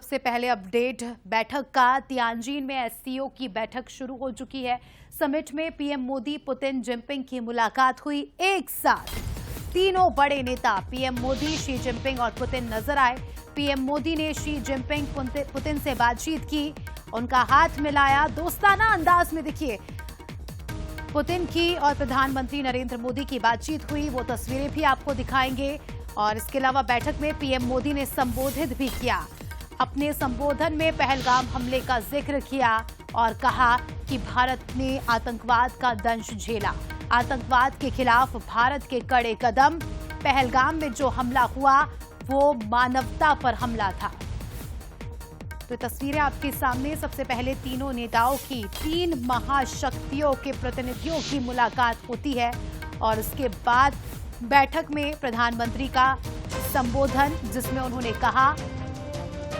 सबसे पहले अपडेट बैठक का। तियानजिन में एससीओ की बैठक शुरू हो चुकी है। समिट में पीएम मोदी, पुतिन, जिनपिंग की मुलाकात हुई एक साथ। तीनों बड़े नेता पीएम मोदी, शी जिनपिंग और पुतिन नजर आए। पीएम मोदी ने शी जिनपिंग, पुतिन से बातचीत की, उनका हाथ मिलाया, दोस्ताना अंदाज में देखिए पुतिन की और प्रधानमंत्री नरेंद्र मोदी की बातचीत हुई। वो तस्वीरें भी आपको दिखाएंगे। और इसके अलावा बैठक में पीएम मोदी ने संबोधित भी किया। अपने संबोधन में पहलगाम हमले का जिक्र किया और कहा कि भारत ने आतंकवाद का दंश झेला। आतंकवाद के खिलाफ भारत के कड़े कदम। पहलगाम में जो हमला हुआ वो मानवता पर हमला था। तो तस्वीरें आपके सामने। सबसे पहले तीनों नेताओं की, तीन महाशक्तियों के प्रतिनिधियों की मुलाकात होती है और उसके बाद बैठक में प्रधानमंत्री का संबोधन, जिसमें उन्होंने कहा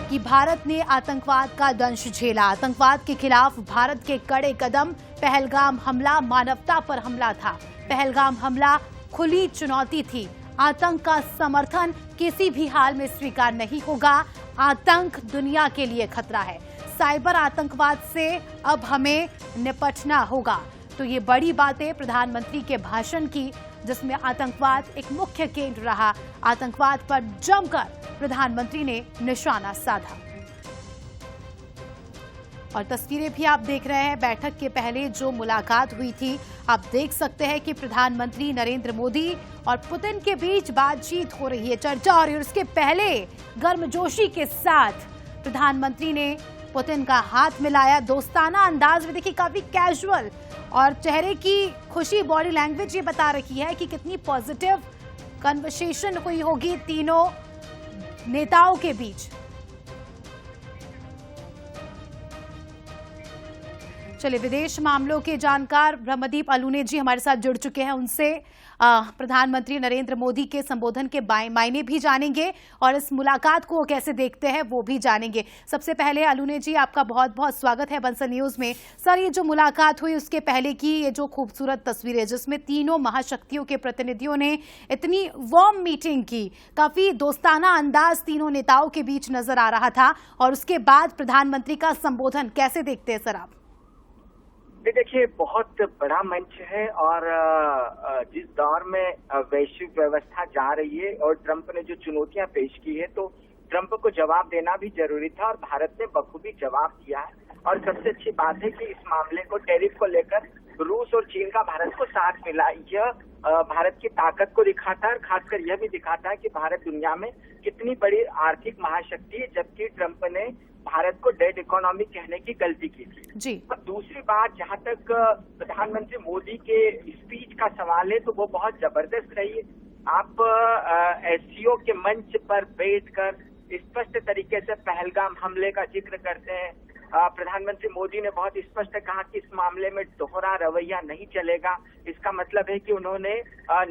कि भारत ने आतंकवाद का दंश झेला। आतंकवाद के खिलाफ भारत के कड़े कदम। पहलगाम हमला मानवता पर हमला था। पहलगाम हमला खुली चुनौती थी। आतंक का समर्थन किसी भी हाल में स्वीकार नहीं होगा। आतंक दुनिया के लिए खतरा है। साइबर आतंकवाद से अब हमें निपटना होगा। तो ये बड़ी बातें प्रधानमंत्री के भाषण की, जिसमें आतंकवाद एक मुख्य केंद्र रहा। आतंकवाद पर जमकर प्रधानमंत्री ने निशाना साधा। और तस्वीरें भी आप देख रहे हैं। बैठक के पहले जो मुलाकात हुई थी, आप देख सकते हैं कि प्रधानमंत्री नरेंद्र मोदी और पुतिन के बीच बातचीत हो रही है, चर्चा हो रही है। और उसके पहले गर्मजोशी के साथ प्रधानमंत्री ने पुतिन का हाथ मिलाया, दोस्ताना अंदाज में। देखिए काफी कैजुअल और चेहरे की खुशी, बॉडी लैंग्वेज ये बता रही है कि कितनी पॉजिटिव कन्वर्सेशन हुई होगी तीनों नेताओं के बीच। चलिए, विदेश मामलों के जानकार ब्रह्मदीप अलूने जी हमारे साथ जुड़ चुके हैं। उनसे प्रधानमंत्री नरेंद्र मोदी के संबोधन के मायने भी जानेंगे और इस मुलाकात को कैसे देखते हैं वो भी जानेंगे। सबसे पहले अलूने जी, आपका बहुत बहुत स्वागत है बंसल न्यूज में। सर, ये जो मुलाकात हुई उसके पहले की ये जो खूबसूरत तस्वीरें, जिसमें तीनों महाशक्तियों के प्रतिनिधियों ने इतनी वार्म मीटिंग की, काफी दोस्ताना अंदाज तीनों नेताओं के बीच नजर आ रहा था, और उसके बाद प्रधानमंत्री का संबोधन कैसे देखते हैं सर आप? देखिए, बहुत बड़ा मंच है और जिस दौर में वैश्विक व्यवस्था जा रही है और ट्रंप ने जो चुनौतियां पेश की है, तो ट्रंप को जवाब देना भी जरूरी था और भारत ने बखूबी जवाब दिया है। और सबसे अच्छी बात है कि इस मामले को, टैरिफ को लेकर रूस और चीन का भारत को साथ मिला। यह भारत की ताकत को दिखाता है और खासकर यह भी दिखाता है कि भारत दुनिया में कितनी बड़ी आर्थिक महाशक्ति है, जबकि ट्रंप ने भारत को डेड इकोनॉमी कहने की गलती की थी जी। और दूसरी बात, जहां तक प्रधानमंत्री मोदी के स्पीच का सवाल है, तो वो बहुत जबरदस्त रही है। आप एससीओ के मंच पर बैठकर स्पष्ट तरीके से पहलगाम हमले का जिक्र करते हैं। प्रधानमंत्री मोदी ने बहुत स्पष्ट कहा कि इस मामले में दोहरा रवैया नहीं चलेगा। इसका मतलब है कि उन्होंने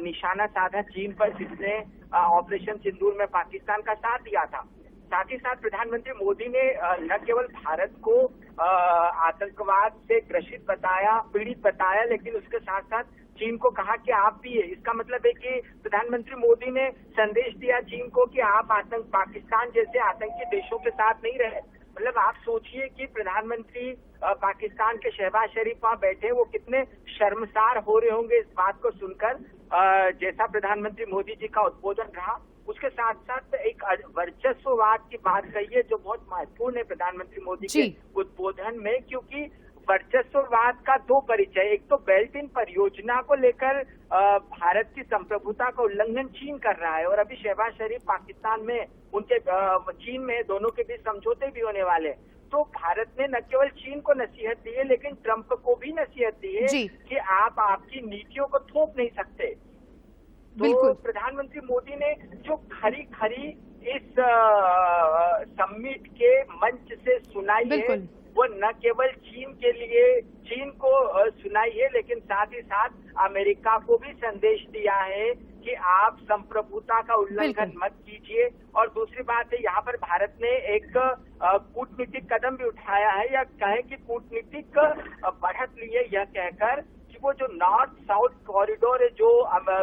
निशाना साधा चीन पर, जिसने ऑपरेशन सिंदूर में पाकिस्तान का साथ दिया था। साथ ही साथ प्रधानमंत्री मोदी ने न केवल भारत को आतंकवाद से ग्रसित बताया, पीड़ित बताया, लेकिन उसके साथ साथ चीन को कहा कि आप भी है। इसका मतलब है कि प्रधानमंत्री मोदी ने संदेश दिया चीन को कि आप पाकिस्तान जैसे आतंकी देशों के साथ नहीं रहे। मतलब आप सोचिए कि प्रधानमंत्री पाकिस्तान के शहबाज शरीफ वहाँ बैठे, वो कितने शर्मसार हो रहे होंगे इस बात को सुनकर, जैसा प्रधानमंत्री मोदी जी का उद्बोधन रहा। उसके साथ साथ एक वर्चस्ववाद की बात कही है जो बहुत महत्वपूर्ण है प्रधानमंत्री मोदी के उद्बोधन में, क्योंकि वर्चस्ववाद का दो परिचय। एक तो बेल्ट इन परियोजना को लेकर भारत की संप्रभुता का उल्लंघन चीन कर रहा है, और अभी शहबाज शरीफ पाकिस्तान में, उनके चीन में, दोनों के बीच समझौते भी होने वाले। तो भारत ने न केवल चीन को नसीहत दी है, लेकिन ट्रंप को भी नसीहत दी है कि आप आपकी नीतियों को थोप नहीं सकते। तो प्रधानमंत्री मोदी ने जो खरी खरी इस समिट के मंच से सुनाई है, वो न केवल चीन को सुनाई है, लेकिन साथ ही साथ अमेरिका को भी संदेश दिया है कि आप संप्रभुता का उल्लंघन मत कीजिए। और दूसरी बात है, यहाँ पर भारत ने एक कूटनीतिक कदम भी उठाया है, या कहे कि कूटनीतिक बढ़त ली है, यह कहकर कि वो जो नॉर्थ साउथ कॉरिडोर है जो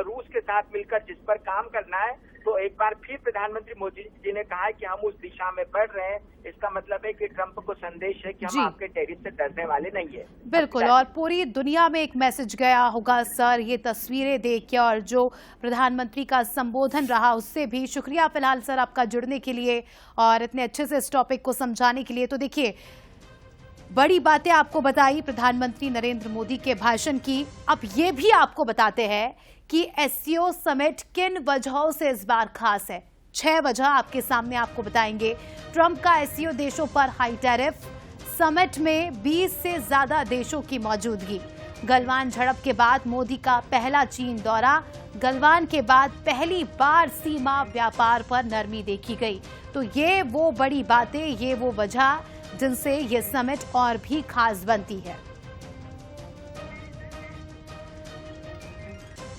रूस के साथ मिलकर जिस पर काम करना है, तो एक बार फिर प्रधानमंत्री मोदी जी ने कहा है कि हम उस दिशा में बढ़ रहे हैं। इसका मतलब है कि ट्रंप को संदेश है कि हम आपके टैरिफ से डरने वाले नहीं है। बिल्कुल, और पूरी दुनिया में एक मैसेज गया होगा सर ये तस्वीरें देख के, और जो प्रधानमंत्री का संबोधन रहा उससे भी। शुक्रिया फिलहाल सर आपका जुड़ने के लिए और इतने अच्छे से इस टॉपिक को समझाने के लिए। तो देखिए, बड़ी बातें आपको बताई प्रधानमंत्री नरेंद्र मोदी के भाषण की। अब ये भी आपको बताते हैं कि एससीओ समिट किन वजहों से इस बार खास है। 6 वजह आपके सामने आपको बताएंगे। ट्रंप का एससीओ देशों पर हाई टैरिफ, समिट में 20 से ज्यादा देशों की मौजूदगी, गलवान झड़प के बाद मोदी का पहला चीन दौरा, गलवान के बाद पहली बार सीमा व्यापार पर नरमी देखी गई। तो ये वो बड़ी बातें, ये वो वजह जिनसे ये समिट और भी खास बनती है।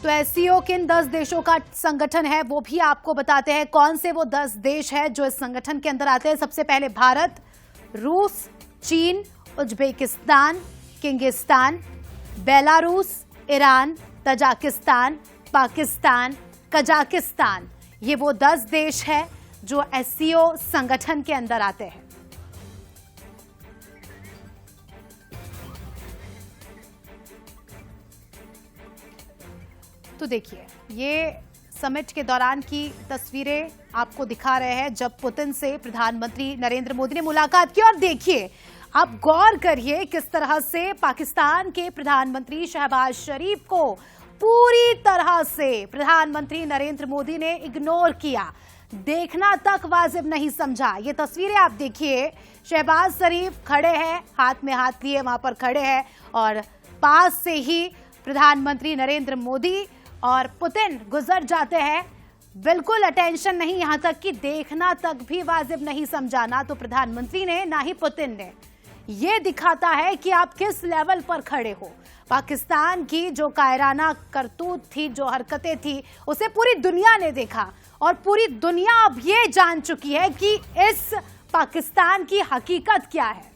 तो एससीओ किन 10 देशों का संगठन है वो भी आपको बताते हैं। कौन से वो 10 देश है जो इस संगठन के अंदर आते हैं। सबसे पहले भारत, रूस, चीन, Uzbekistan, Kyrgyzstan, Belarus, Iran, Tajikistan, Pakistan, Kazakhstan. ये वो 10 देश है जो एससीओ संगठन के अंदर आते हैं। तो देखिए, ये समिट के दौरान की तस्वीरें आपको दिखा रहे हैं जब पुतिन से प्रधानमंत्री नरेंद्र मोदी ने मुलाकात की। और देखिए, आप गौर करिए किस तरह से पाकिस्तान के प्रधानमंत्री शहबाज शरीफ को पूरी तरह से प्रधानमंत्री नरेंद्र मोदी ने इग्नोर किया, देखना तक वाजिब नहीं समझा। ये तस्वीरें आप देखिए, शहबाज शरीफ खड़े हैं, हाथ में हाथ लिए वहां पर खड़े हैं, और पास से ही प्रधानमंत्री नरेंद्र मोदी और पुतिन गुजर जाते हैं। बिल्कुल अटेंशन नहीं, यहां तक कि देखना तक भी वाजिब नहीं समझा, ना तो प्रधानमंत्री ने ना ही पुतिन ने। ये दिखाता है कि आप किस लेवल पर खड़े हो। पाकिस्तान की जो कायराना करतूत थी, जो हरकतें थी, उसे पूरी दुनिया ने देखा, और पूरी दुनिया अब ये जान चुकी है कि इस पाकिस्तान की हकीकत क्या है।